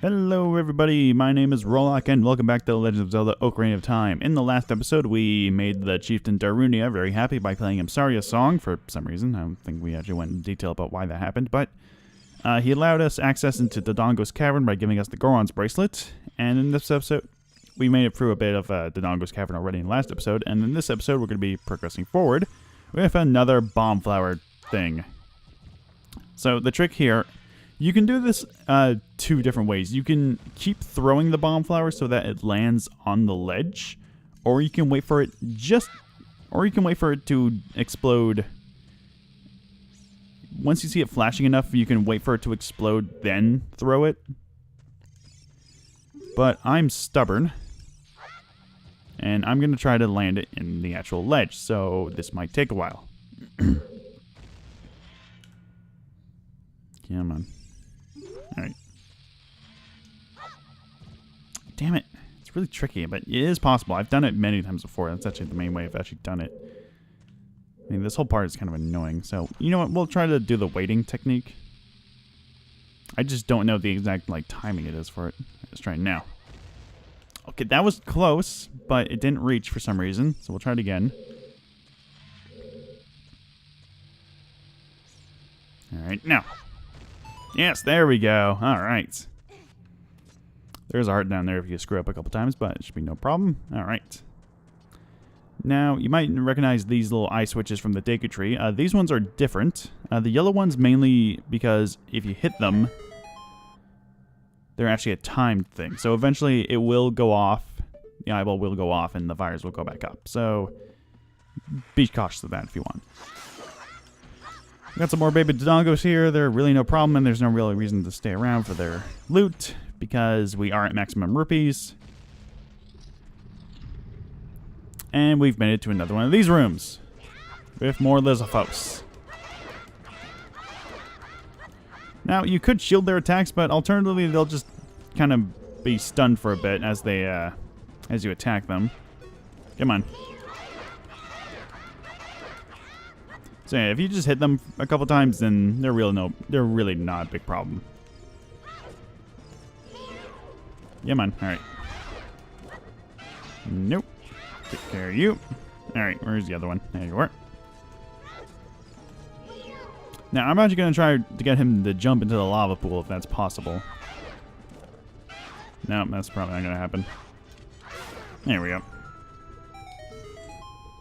Hello everybody, my name is Rollock and welcome back to The Legend of Zelda Ocarina of Time. In the last episode, we made the Chieftain Darunia very happy by playing him Saria's song for some reason. I don't think we actually went in detail about why that happened, but he allowed us access into Dodongo's Cavern by giving us the Goron's bracelet. And in this episode, we made it through a bit of Dodongo's Cavern already in the last episode, and in this episode we're going to be progressing forward with another bomb flower thing. So the trick here, you can do this two different ways. You can keep throwing the bomb flower so that it lands on the ledge, or you can wait for it to explode. Once you see it flashing enough, you can wait for it to explode, then throw it. But I'm stubborn, and I'm going to try to land it in the actual ledge, so this might take a while. Come on. Alright. Damn it. It's really tricky, but it is possible. I've done it many times before. That's actually the main way I've actually done it. I mean, this whole part is kind of annoying. So, you know what? We'll try to do the waiting technique. I just don't know the exact, timing it is for it. Let's try it now. Okay, that was close, but it didn't reach for some reason. So we'll try it again. Alright, now. Yes, there we go. Alright. There's a heart down there if you screw up a couple times, but it should be no problem. Alright. Now, you might recognize these little eye switches from the Deku Tree. These ones are different. The yellow ones mainly because if you hit them, they're actually a timed thing. So eventually it will go off. The eyeball will go off and the fires will go back up. So be cautious of that if you want. Got some more baby Dodongos here. They're really no problem, and there's no real reason to stay around for their loot because we are at maximum rupees. And we've made it to another one of these rooms with more Lizalfos. Now, you could shield their attacks, but alternatively, they'll just kind of be stunned for a bit as they, as you attack them. Come on. So yeah, if you just hit them a couple times, then they're really not a big problem. Yeah, man. All right. Nope. Take care of you. All right. Where's the other one? There you are. Now I'm actually gonna try to get him to jump into the lava pool if that's possible. No, that's probably not gonna happen. There we go.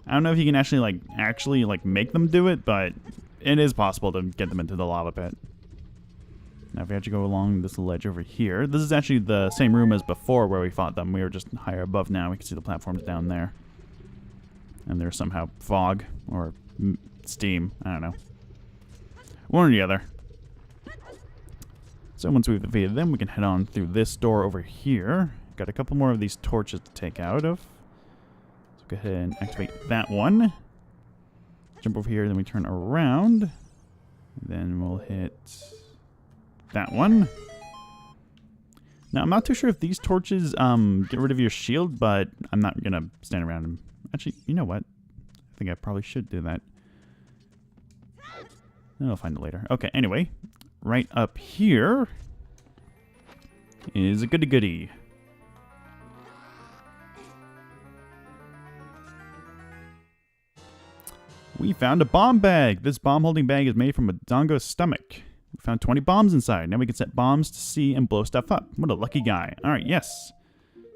I don't know if you can actually make them do it, but it is possible to get them into the lava pit. Now if we actually go along this ledge over here, this is actually the same room as before where we fought them. We were just higher above now. We can see the platforms down there. And there's somehow fog or steam. I don't know. One or the other. So once we've defeated them, we can head on through this door over here. Got a couple more of these torches to take out of. Go ahead and activate that one. Jump over here, then we turn around. Then we'll hit that one. Now, I'm not too sure if these torches get rid of your shield, but I'm not going to stand around and... Actually, you know what? I think I probably should do that. I'll find it later. Okay, anyway. Right up here is a goody-goody. We found a bomb bag. This bomb-holding bag is made from a Dodongo's stomach. We found 20 bombs inside. Now we can set bombs to see and blow stuff up. What a lucky guy. All right, yes.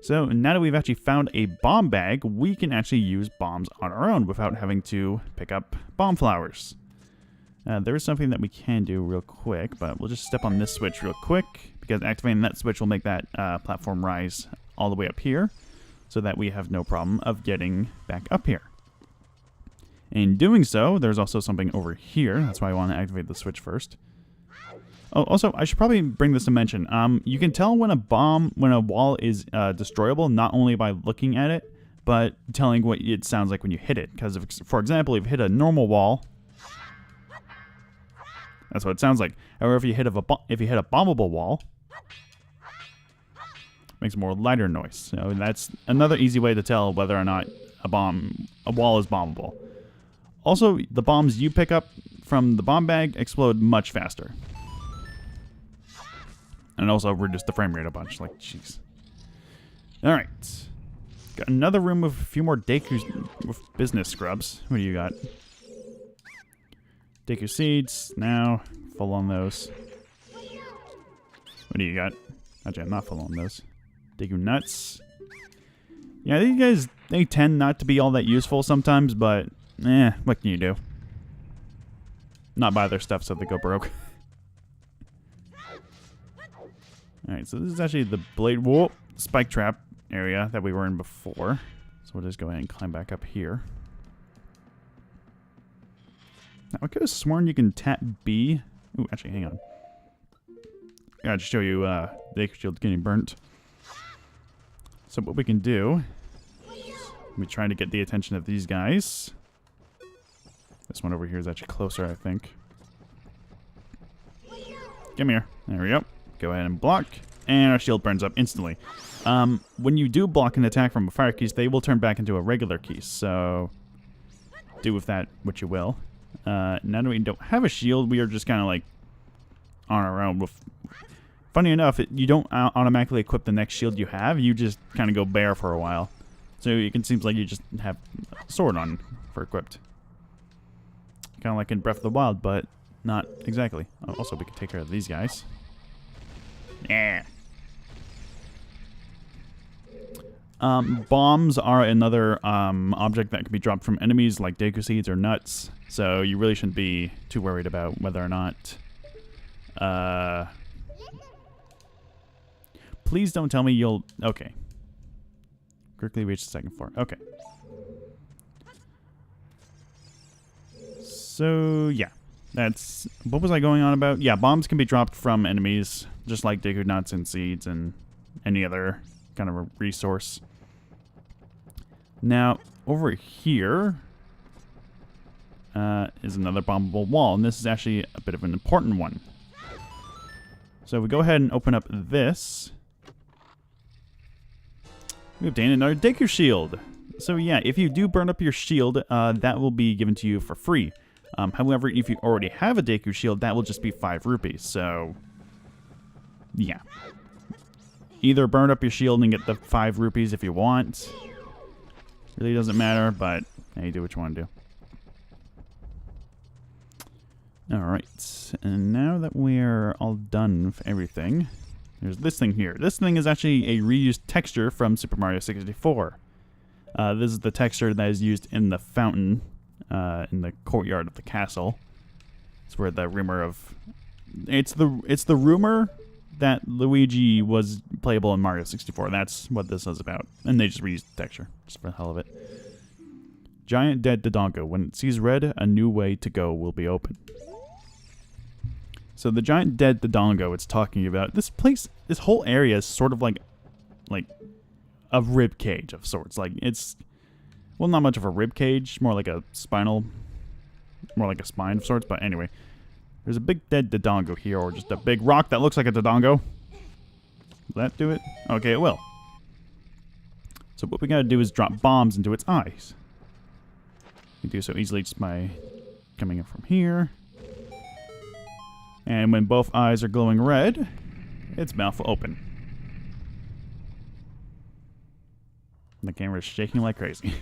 So now that we've actually found a bomb bag, we can actually use bombs on our own without having to pick up bomb flowers. There is something that we can do real quick, but we'll just step on this switch real quick because activating that switch will make that platform rise all the way up here so that we have no problem of getting back up here. In doing so, there's also something over here. That's why I want to activate the switch first. Oh, also, I should probably bring this to mention. You can tell when a wall is destroyable, not only by looking at it, but telling what it sounds like when you hit it. Because, for example, if you hit a normal wall, that's what it sounds like. However, if you hit a bombable wall, it makes a more lighter noise. So that's another easy way to tell whether or not a wall is bombable. Also, the bombs you pick up from the bomb bag explode much faster. And also reduce the frame rate a bunch. Like, jeez. Alright. Got another room with a few more Deku with business scrubs. What do you got? Deku seeds. Now, full on those. What do you got? Actually, I'm not full on those. Deku nuts. Yeah, these guys, they tend not to be all that useful sometimes, but, what can you do? Not buy their stuff so they go broke. Alright, so this is actually the blade spike trap area that we were in before. So we'll just go ahead and climb back up here. Now, I could have sworn you can tap B. Ooh, actually, hang on. Gotta show you the shield getting burnt. So what we can do, we try to get the attention of these guys. This one over here is actually closer, I think. Come here. There we go. Go ahead and block, and our shield burns up instantly. When you do block an attack from a fire keys, they will turn back into a regular keys, so do with that what you will. Now that we don't have a shield, we are just kind of like on our own. Funny enough, you don't automatically equip the next shield you have, you just kind of go bare for a while. So it seems like you just have a sword on for equipped. Kind of like in Breath of the Wild, but not exactly. Also, we can take care of these guys. Yeah. Bombs are another object that can be dropped from enemies like Deku seeds or nuts. So you really shouldn't be too worried about whether or not... Please don't tell me you'll... Okay. Quickly reach the second floor. Okay. So, yeah. That's... What was I going on about? Yeah, bombs can be dropped from enemies, just like Deku nuts and seeds and any other kind of a resource. Now, over here is another bombable wall, and this is actually a bit of an important one. So we go ahead and open up this. We obtain another Deku shield. So yeah, if you do burn up your shield, that will be given to you for free. However, if you already have a Deku shield, that will just be 5 rupees. So, yeah. Either burn up your shield and get the 5 rupees if you want. Really doesn't matter, but hey, do what you want to do. Alright, and now that we're all done with everything, there's this thing here. This thing is actually a reused texture from Super Mario 64. This is the texture that is used in the fountain in the courtyard of the castle. It's where the rumor of... It's the rumor that Luigi was playable in Mario 64. That's what this is about. And they just reused the texture, just for the hell of it. Giant dead Dodongo. When it sees red, a new way to go will be open. So the giant dead Dodongo it's talking about, this place, this whole area is sort of like a rib cage of sorts. Like, it's, well, not much of a rib cage, more like a spinal, more like a spine of sorts. But anyway, there's a big dead Dodongo here, or just a big rock that looks like a Dodongo. Will that do it? Okay, it will. So what we gotta do is drop bombs into its eyes. We do so easily just by coming in from here. And when both eyes are glowing red, its mouth will open. The camera is shaking like crazy.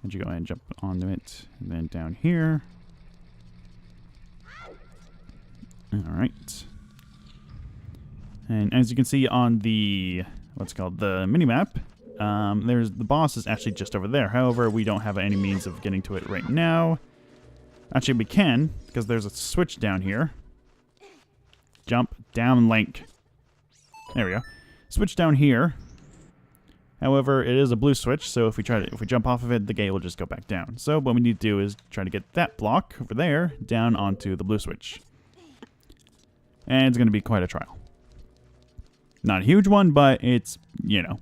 Can you go ahead and jump onto it? And then down here. Alright. And as you can see on the, what's it called, the minimap, there's the boss is actually just over there. However, we don't have any means of getting to it right now. Actually, we can, because there's a switch down here. Jump, down, link. There we go. Switch down here. However, it is a blue switch, so if we jump off of it, the gate will just go back down. So what we need to do is try to get that block over there down onto the blue switch. And it's going to be quite a trial. Not a huge one, but it's, you know,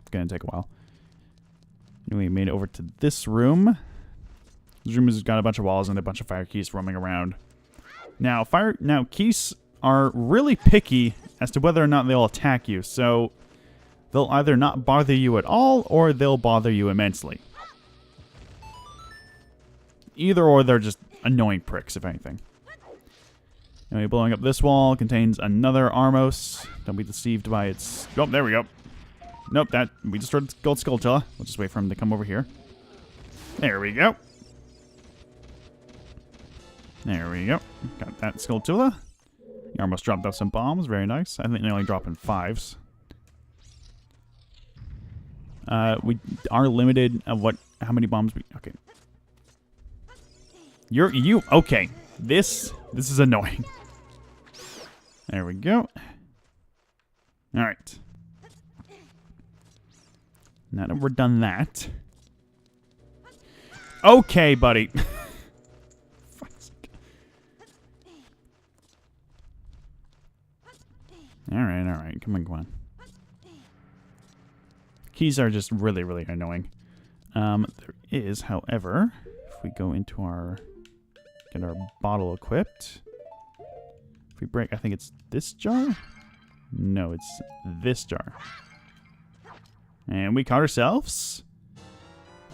it's going to take a while. Anyway, we made it over to this room. This room has got a bunch of walls and a bunch of fire keys roaming around. Now, keys are really picky as to whether or not they'll attack you, so they'll either not bother you at all, or they'll bother you immensely. Either or, they're just annoying pricks, if anything. Anyway, blowing up this wall contains another Armos. Don't be deceived by its... Oh, there we go. Nope, we destroyed Gold Skulltula. We'll just wait for him to come over here. There we go. There we go. Got that Skulltula. He almost dropped off some bombs. Very nice. I think they only drop in 5s. We are limited of how many bombs we... Okay. Okay. This is annoying. There we go. Alright. Now that we're done that. Okay, buddy. Alright. Come on. Keys are just really, really annoying. There is, however, if we go into get our bottle equipped. If we break, I think it's this jar? No, it's this jar. And we caught ourselves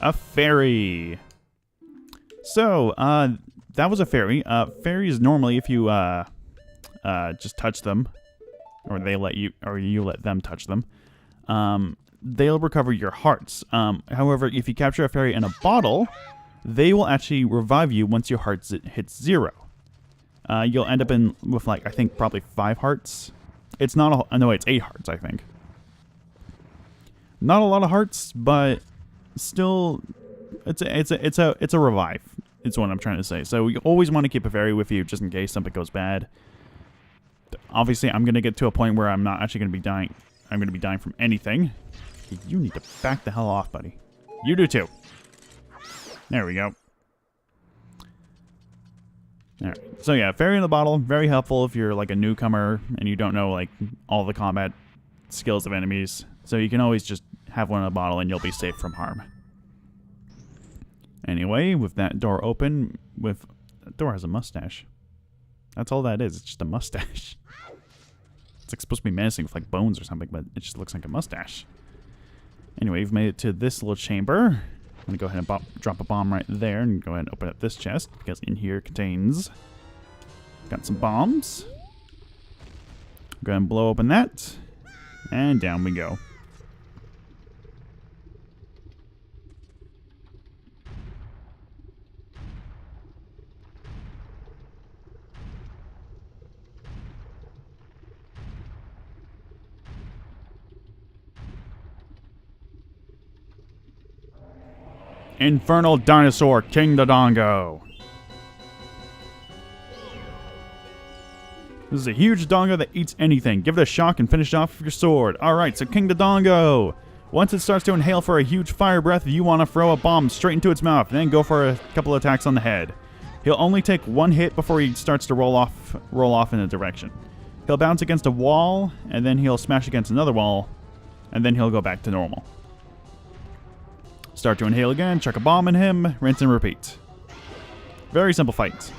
a fairy. So, that was a fairy. Fairies normally, if you just touch them, or you let them touch them, they'll recover your hearts. However, if you capture a fairy in a bottle, they will actually revive you once your hearts hits 0. You'll end up with I think probably 5 hearts. It's not no, it's 8 hearts, I think. Not a lot of hearts, but still, it's a revive. It's what I'm trying to say. So you always want to keep a fairy with you just in case something goes bad. Obviously, I'm gonna get to a point where I'm not actually gonna be dying. I'm gonna be dying from anything. You need to back the hell off, buddy. You do too. There we go. Alright. So yeah, fairy in the bottle, very helpful if you're like a newcomer and you don't know like all the combat skills of enemies. So you can always just have one in a bottle and you'll be safe from harm. Anyway, with that door open, that door has a mustache. That's all that is. It's just a mustache. It's like supposed to be menacing with like bones or something, but it just looks like a mustache. Anyway, we've made it to this little chamber. I'm going to go ahead and drop a bomb right there and go ahead and open up this chest because in here contains... Got some bombs. Go ahead and blow open that. And down we go. Infernal Dinosaur, King Dodongo. This is a huge Dodongo that eats anything. Give it a shock and finish it off with your sword. Alright, so King Dodongo. Once it starts to inhale for a huge fire breath, you want to throw a bomb straight into its mouth, then go for a couple attacks on the head. He'll only take one hit before he starts to roll off in a direction. He'll bounce against a wall, and then he'll smash against another wall, and then he'll go back to normal. Start to inhale again, chuck a bomb in him, rinse and repeat. Very simple fight.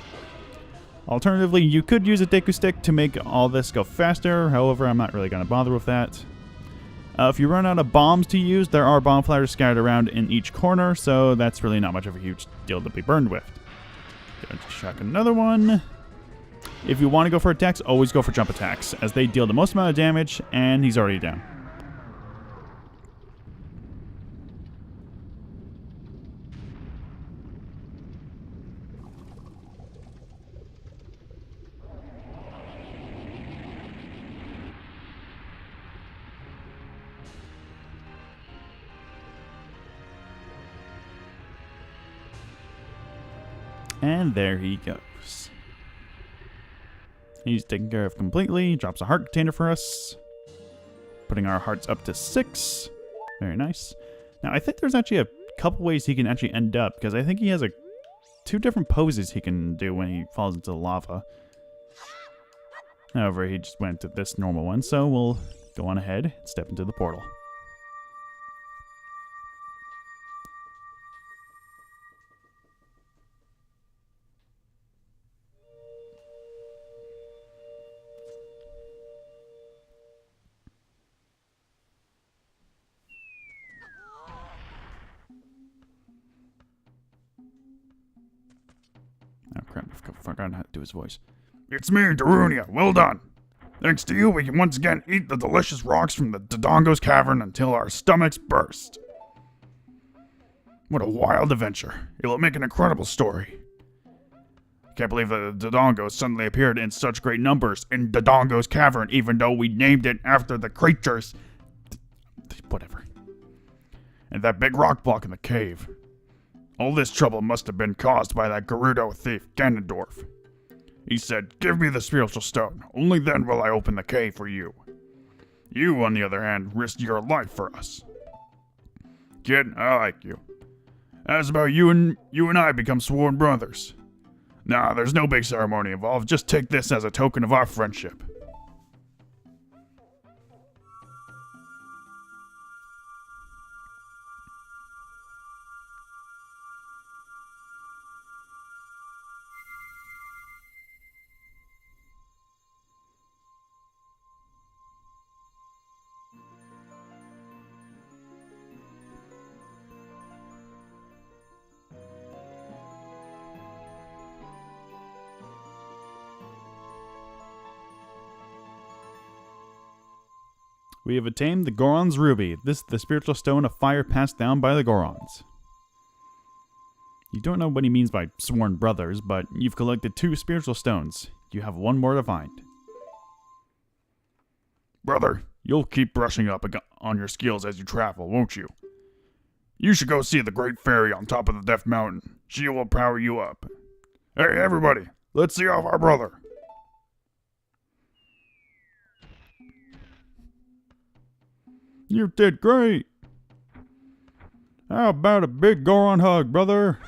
Alternatively, you could use a Deku Stick to make all this go faster, however, I'm not really going to bother with that. If you run out of bombs to use, there are bomb flares scattered around in each corner, so that's really not much of a huge deal to be burned with. Going to chuck another one. If you want to go for attacks, always go for jump attacks, as they deal the most amount of damage, and he's already down. And there he goes. He's taken care of completely. Drops a heart container for us. Putting our hearts up to 6. Very nice. Now, I think there's actually a couple ways he can actually end up, because I think he has 2 different poses he can do when he falls into the lava. However, he just went to this normal one, so we'll go on ahead and step into the portal. Oh crap, I forgot how to do his voice. It's me, Darunia. Well done. Thanks to you, we can once again eat the delicious rocks from the Dodongo's Cavern until our stomachs burst. What a wild adventure. It will make an incredible story. Can't believe that the Dodongos suddenly appeared in such great numbers in Dodongo's Cavern, even though we named it after the creatures. Whatever. And that big rock block in the cave. All this trouble must have been caused by that Gerudo thief, Ganondorf. He said, "Give me the spiritual stone. Only then will I open the cave for you." You, on the other hand, risked your life for us. Kid, I like you. As about you and I become sworn brothers. Nah, there's no big ceremony involved. Just take this as a token of our friendship. We have attained the Goron's Ruby. This is the spiritual stone of fire passed down by the Gorons. You don't know what he means by sworn brothers, but you've collected 2 spiritual stones. You have 1 more to find. Brother, you'll keep brushing up on your skills as you travel, won't you? You should go see the Great Fairy on top of the Death Mountain. She will power you up. Hey, everybody, let's see off our brother. You did great. How about a big Goron hug, brother?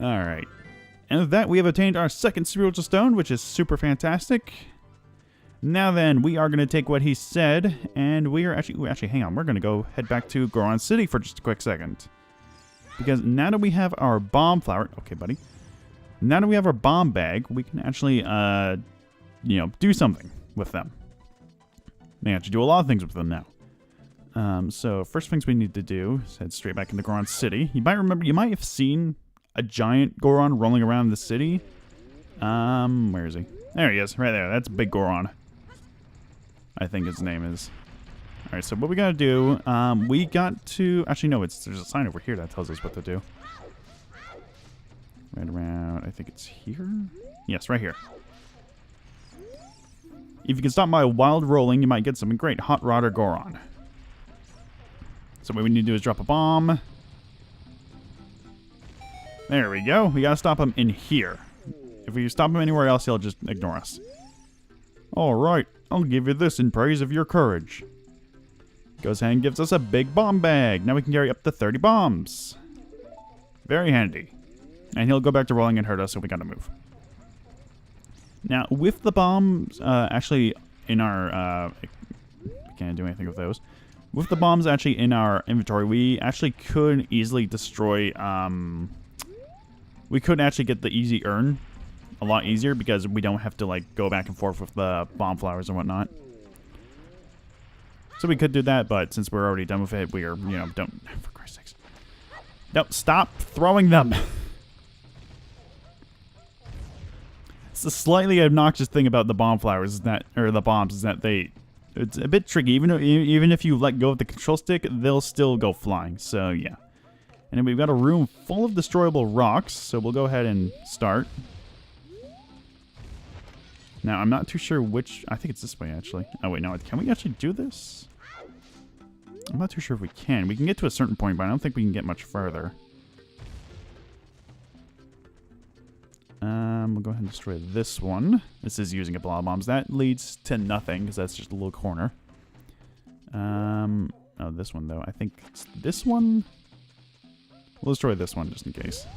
Alright. And with that, we have attained our 2nd spiritual stone, which is super fantastic. Now then, we are going to take what he said, and we are actually, hang on, we're going to go head back to Goron City for just a quick second. Because now that we have our bomb flower, okay, buddy. Now that we have our bomb bag, we can actually, do something with them. We can actually do a lot of things with them now. So first things we need to do is head straight back into Goron City. You might have seen a giant Goron rolling around the city. Where is he? There he is, right there. That's Big Goron. I think his name is. Alright, so what we gotta do, we got to, actually no, there's a sign over here that tells us what to do. Right around, I think it's here? Yes, right here. If you can stop by wild rolling, you might get something great. Hot Rod or Goron. So what we need to do is drop a bomb. There we go. We gotta stop him in here. If we stop him anywhere else, he'll just ignore us. Alright, I'll give you this in praise of your courage. Goes ahead and gives us a big bomb bag. Now we can carry up to 30 bombs. Very handy. And he'll go back to rolling and hurt us, so we gotta move. Now, with the bombs, actually, in our, we can't do anything with those. With the bombs actually in our inventory, we actually could easily destroy, we could actually get the easy urn a lot easier because we don't have to, like, go back and forth with the bomb flowers and whatnot. So we could do that, but since we're already done with it, we are, don't, for Christ's sakes. No, stop throwing them! The slightly obnoxious thing about the bomb flowers is that, or the bombs, is that it's a bit tricky. Even if you let go of the control stick, they'll still go flying. So yeah. And then we've got a room full of destroyable rocks. So we'll go ahead and start. Now I'm not too sure which. I think it's this way actually. Oh wait, no. Can we actually do this? I'm not too sure if we can. We can get to a certain point, but I don't think we can get much further. We'll go ahead and destroy this one. This is using a lot of bombs. That leads to nothing, because that's just a little corner. Oh, this one, though. I think it's this one. We'll destroy this one, just in case.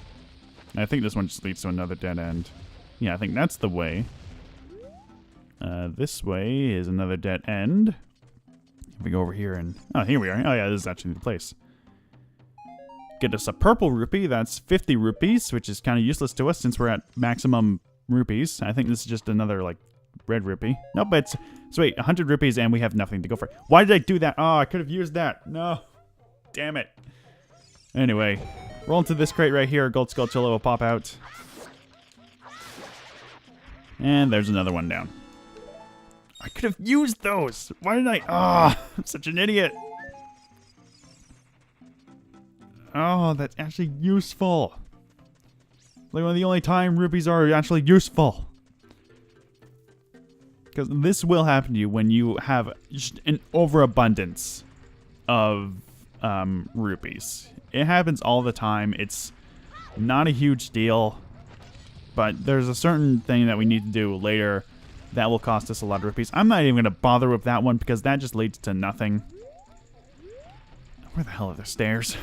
And I think this one just leads to another dead end. Yeah, I think that's the way. This way is another dead end. If we go over here and... Oh, here we are. Oh, yeah, this is actually the place. Get us a purple rupee. That's 50 rupees, which is kind of useless to us since we're at maximum rupees. I think this is just another, like, red rupee. Nope, it's... So wait, 100 rupees and we have nothing to go for. Why did I do that? Oh, I could have used that. No. Damn it. Anyway, roll into this crate right here. Gold Skulltula will pop out. And there's another one down. I could have used those. Why did I? Ah, I'm such an idiot. Oh, that's actually useful. Like one of the only time rupees are actually useful. Because this will happen to you when you have just an overabundance of rupees. It happens all the time. It's not a huge deal. But there's a certain thing that we need to do later that will cost us a lot of rupees. I'm not even going to bother with that one because that just leads to nothing. Where the hell are the stairs?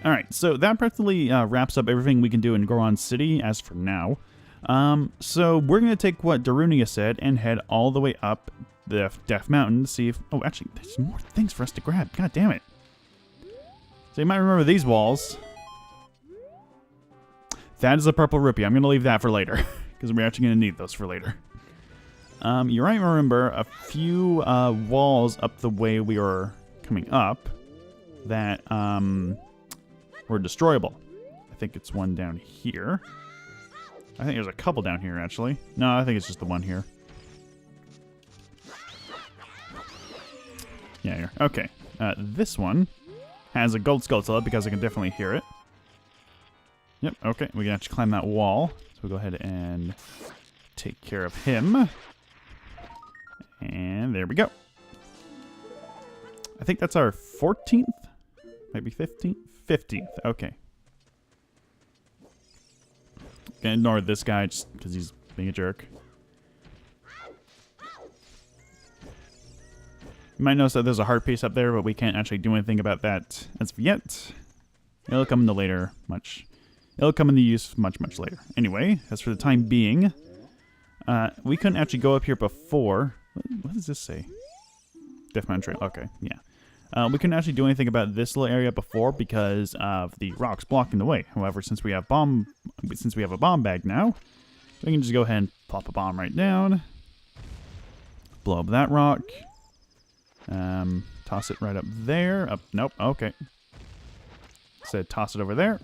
Alright, so that practically wraps up everything we can do in Goron City as for now. So we're going to take what Darunia said and head all the way up the Death Mountain to see if... Oh, actually, there's more things for us to grab. God damn it. So you might remember these walls. That is a purple rupee. I'm going to leave that for later because we're actually going to need those for later. You might remember a few walls up the way we were coming up that... were destroyable. I think it's one down here. I think there's a couple down here, actually. No, I think it's just the one here. Yeah, here. Okay. This one has a gold Skulltula because I can definitely hear it. Yep, okay. We can actually climb that wall. So we'll go ahead and take care of him. And there we go. I think that's our 14th? Maybe 15th? 15th, okay. Gonna ignore this guy just because he's being a jerk. You might notice that there's a heart piece up there, but we can't actually do anything about that as of yet. It'll come into later, it'll come into use much later. Anyway, as for the time being, we couldn't actually go up here before. What does this say? Death Mountain Trail, okay, yeah. We couldn't actually do anything about this little area before because of the rocks blocking the way. However, since we have a bomb bag now, we can just go ahead and plop a bomb right down, blow up that rock, toss it right up there. Nope. Okay. Said toss it over there.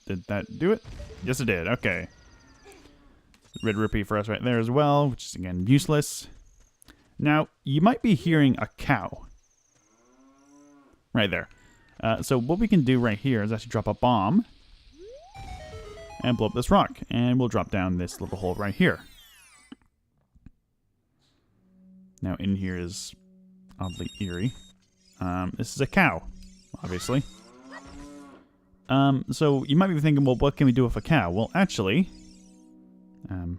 Did that do it? Yes, it did. Okay. Red rupee for us right there as well, which is again useless. Now you might be hearing a cow. Right there. So what we can do right here is actually drop a bomb and blow up this rock. And we'll drop down this little hole right here. Now in here is oddly eerie. This is a cow, obviously. So you might be thinking, well, what can we do with a cow? Well, actually... there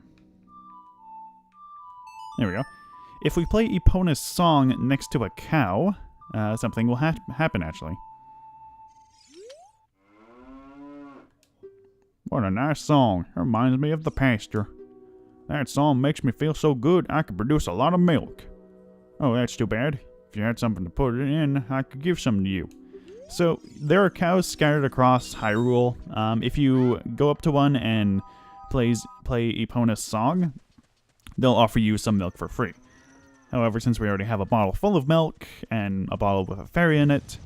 we go. If we play Epona's song next to a cow... something will happen, actually. What a nice song. It reminds me of the pasture. That song makes me feel so good I could produce a lot of milk. Oh, that's too bad. If you had something to put it in, I could give some to you. So, there are cows scattered across Hyrule. If you go up to one and play Epona's song, they'll offer you some milk for free. However, since we already have a bottle full of milk and a bottle with a fairy in it,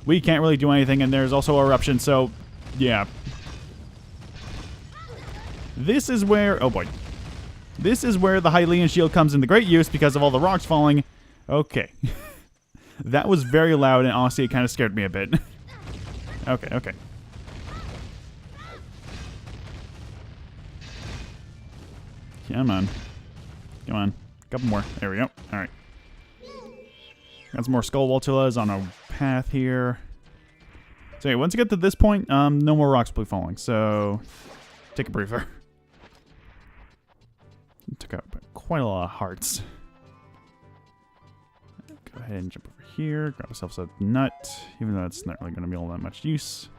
we can't really do anything, and there's also eruption, so yeah. This is where... oh boy. This is where the Hylian shield comes into great use because of all the rocks falling. Okay. That was very loud, and honestly, it kind of scared me a bit. Okay. Come on. Couple more. There we go. Alright. Got some more Skulltulas on a path here. So, once you get to this point, no more rocks will be falling. So, take a breather. Took out quite a lot of hearts. Go ahead and jump over here. Grab ourselves a nut, even though it's not really going to be all that much use.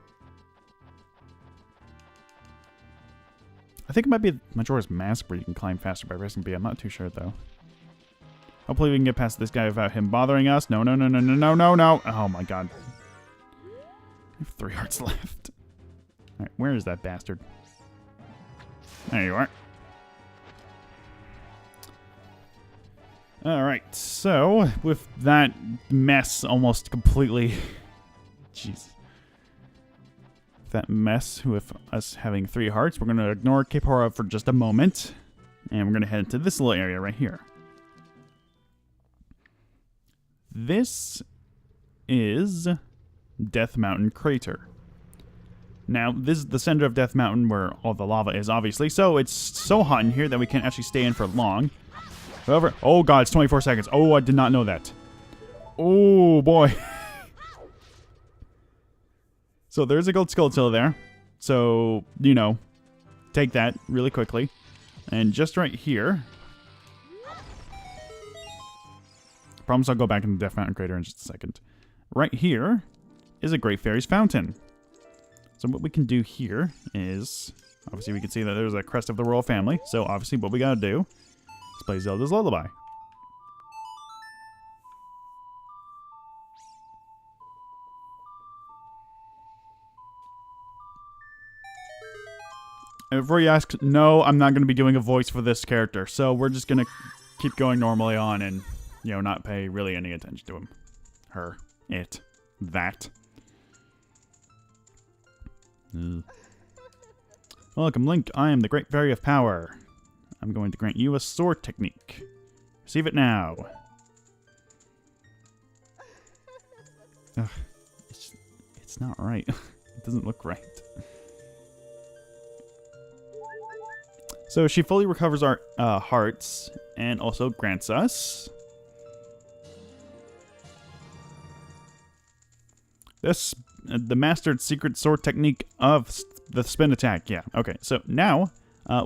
I think it might be Majora's Mask where you can climb faster by pressing B. I'm not too sure, though. Hopefully we can get past this guy without him bothering us. No. Oh, my God. I have 3 hearts left. Alright, where is that bastard? There you are. Alright, so with that mess almost completely Jeez. That mess with us having 3 hearts. We're going to ignore Capora for just a moment. And we're going to head into this little area right here. This is Death Mountain Crater. Now, this is the center of Death Mountain where all the lava is, obviously. So it's so hot in here that we can't actually stay in for long. However, oh god, it's 24 seconds. Oh, I did not know that. Oh, boy. So there's a gold skeleton there. So, you know, take that really quickly. And just right here. Promise I'll go back into the Death Mountain Crater in just a second. Right here is a Great Fairy's Fountain. So what we can do here is, obviously we can see that there's a crest of the royal family. So obviously what we gotta do is play Zelda's Lullaby. And before you ask, no, I'm not going to be doing a voice for this character. So we're just going to keep going normally on and, you know, not pay really any attention to him. Her. It. That. Welcome, Link. I am the Great Fairy of Power. I'm going to grant you a sword technique. Receive it now. Ugh. It's not right. It doesn't look right. So she fully recovers our hearts and also grants us this, the mastered secret sword technique of the spin attack. Yeah, okay. So now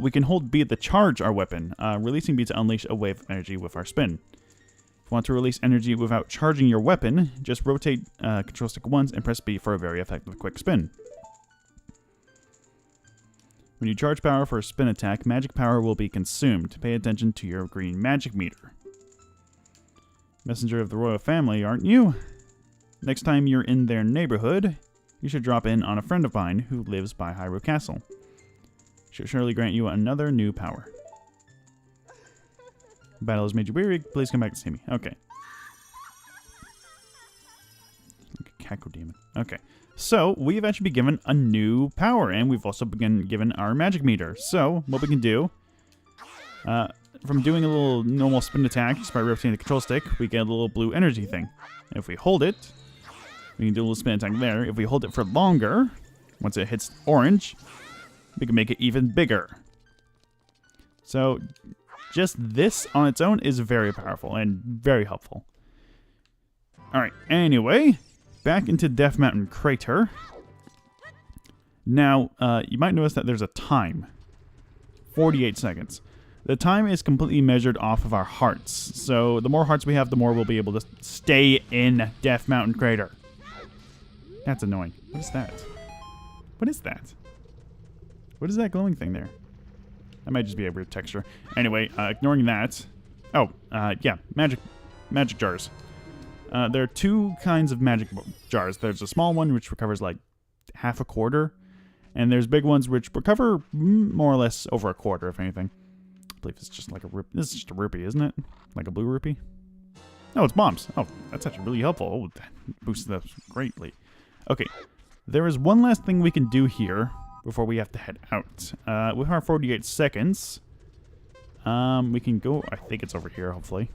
we can hold B to charge our weapon, releasing B to unleash a wave of energy with our spin. If you want to release energy without charging your weapon, just rotate control stick once and press B for a very effective quick spin. When you charge power for a spin attack, magic power will be consumed. Pay attention to your green magic meter. Messenger of the royal family, aren't you? Next time you're in their neighborhood, you should drop in on a friend of mine who lives by Hyrule Castle. She'll surely grant you another new power. Battle has made you weary. Please come back to see me. Okay. Like a Caco demon. Okay. So, we've actually been given a new power, and we've also been given our magic meter. So, what we can do, from doing a little normal spin attack, just by rotating the control stick, we get a little blue energy thing. And if we hold it, we can do a little spin attack there. If we hold it for longer, once it hits orange, we can make it even bigger. So, just this on its own is very powerful and very helpful. Alright, anyway, back into Death Mountain Crater. Now, you might notice that there's a time. 48 seconds. The time is completely measured off of our hearts. So, the more hearts we have, the more we'll be able to stay in Death Mountain Crater. That's annoying. What is that? What is that? What is that glowing thing there? That might just be a weird texture. Anyway, ignoring that. Oh, yeah, magic jars. There are 2 kinds of magic jars. There's a small one which recovers like half a quarter, and there's big ones which recover more or less over a quarter, if anything. I believe it's just like a rupee. This is just a rupee, isn't it? Like a blue rupee? No, it's bombs. Oh, that's actually really helpful. Oh, that boosts those greatly. Okay, there is one last thing we can do here before we have to head out. With our 48 seconds, we can go. I think it's over here, hopefully.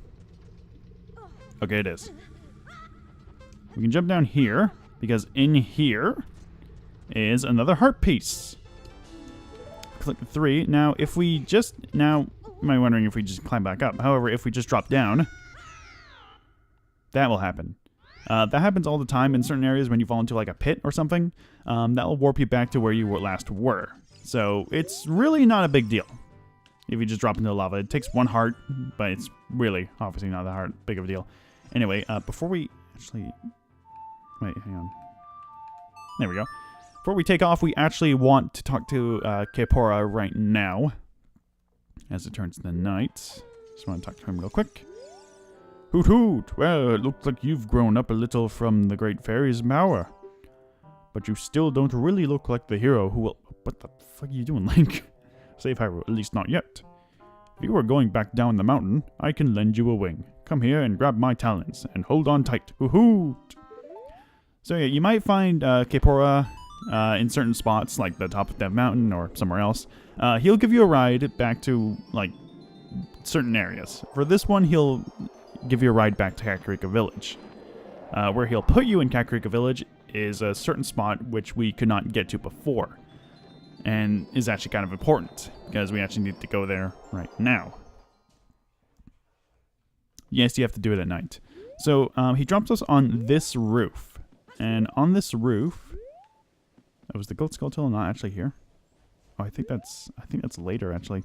Okay, it is. We can jump down here, because in here is another heart piece. Click 3. Now, if we just... Now, am I wondering if we just climb back up? However, if we just drop down, that will happen. That happens all the time in certain areas when you fall into like a pit or something. That will warp you back to where you last were. So, it's really not a big deal if you just drop into the lava. It takes 1 heart, but it's really, obviously, not that big of a deal. Anyway, before we actually... Wait, hang on. There we go. Before we take off, we actually want to talk to Capora right now. As it turns to night. Just want to talk to him real quick. Hoot hoot! Well, it looks like you've grown up a little from the Great Fairy's power. But you still don't really look like the hero who will... What the fuck are you doing, Link? Save Hyrule, at least not yet. If you are going back down the mountain, I can lend you a wing. Come here and grab my talons, and hold on tight. Hoot hoot! So yeah, you might find Kepora in certain spots, like the top of Dev Mountain or somewhere else. He'll give you a ride back to, like, certain areas. For this one, he'll give you a ride back to Kakariko Village. Where he'll put you in Kakariko Village is a certain spot which we could not get to before. And is actually kind of important, because we actually need to go there right now. Yes, you have to do it at night. So, he drops us on this roof. And on this roof... Oh, was the goat skull not actually here? Oh, I think that's later, actually.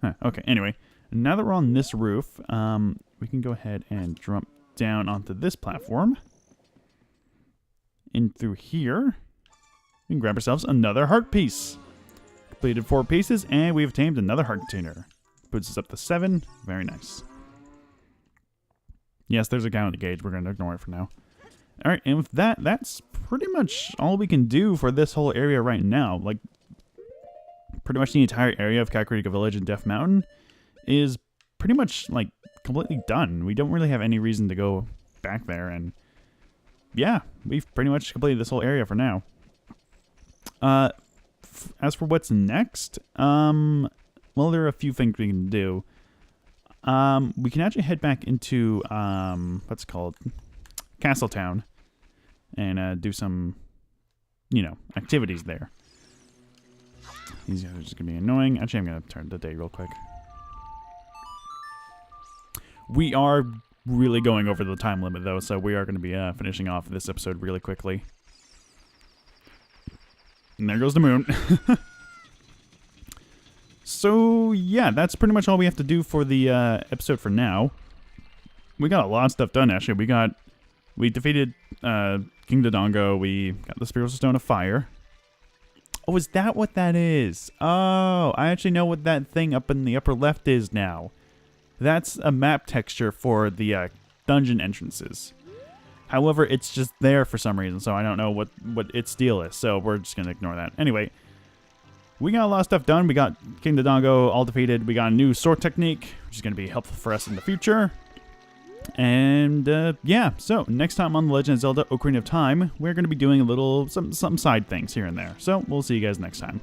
Huh, okay, anyway. Now that we're on this roof, we can go ahead and jump down onto this platform. In through here. We can grab ourselves another heart piece. Completed 4 pieces, and we've tamed another heart container. Puts us up to 7. Very nice. Yes, there's a guy on the gauge. We're going to ignore it for now. Alright, and with that, that's pretty much all we can do for this whole area right now. Like, pretty much the entire area of Kakariko Village and Death Mountain is pretty much, like, completely done. We don't really have any reason to go back there, and yeah, we've pretty much completed this whole area for now. As for what's next, well, there are a few things we can do. We can actually head back into, what's it called? Castletown. And, do some, you know, activities there. These guys are just gonna be annoying. Actually, I'm gonna turn the day real quick. We are really going over the time limit, though, so we are going to be finishing off this episode really quickly. And there goes the moon. So, yeah, that's pretty much all we have to do for the episode for now. We got a lot of stuff done, actually. We defeated King Dodongo. We got the Spiritual Stone of Fire. Oh, is that what that is? Oh, I actually know what that thing up in the upper left is now. That's a map texture for the dungeon entrances. However, it's just there for some reason, so I don't know what its deal is, so we're just going to ignore that. Anyway, we got a lot of stuff done. We got King Dodongo all defeated. We got a new sword technique, which is going to be helpful for us in the future. And, yeah, so next time on The Legend of Zelda Ocarina of Time, we're going to be doing some side things here and there. So, we'll see you guys next time.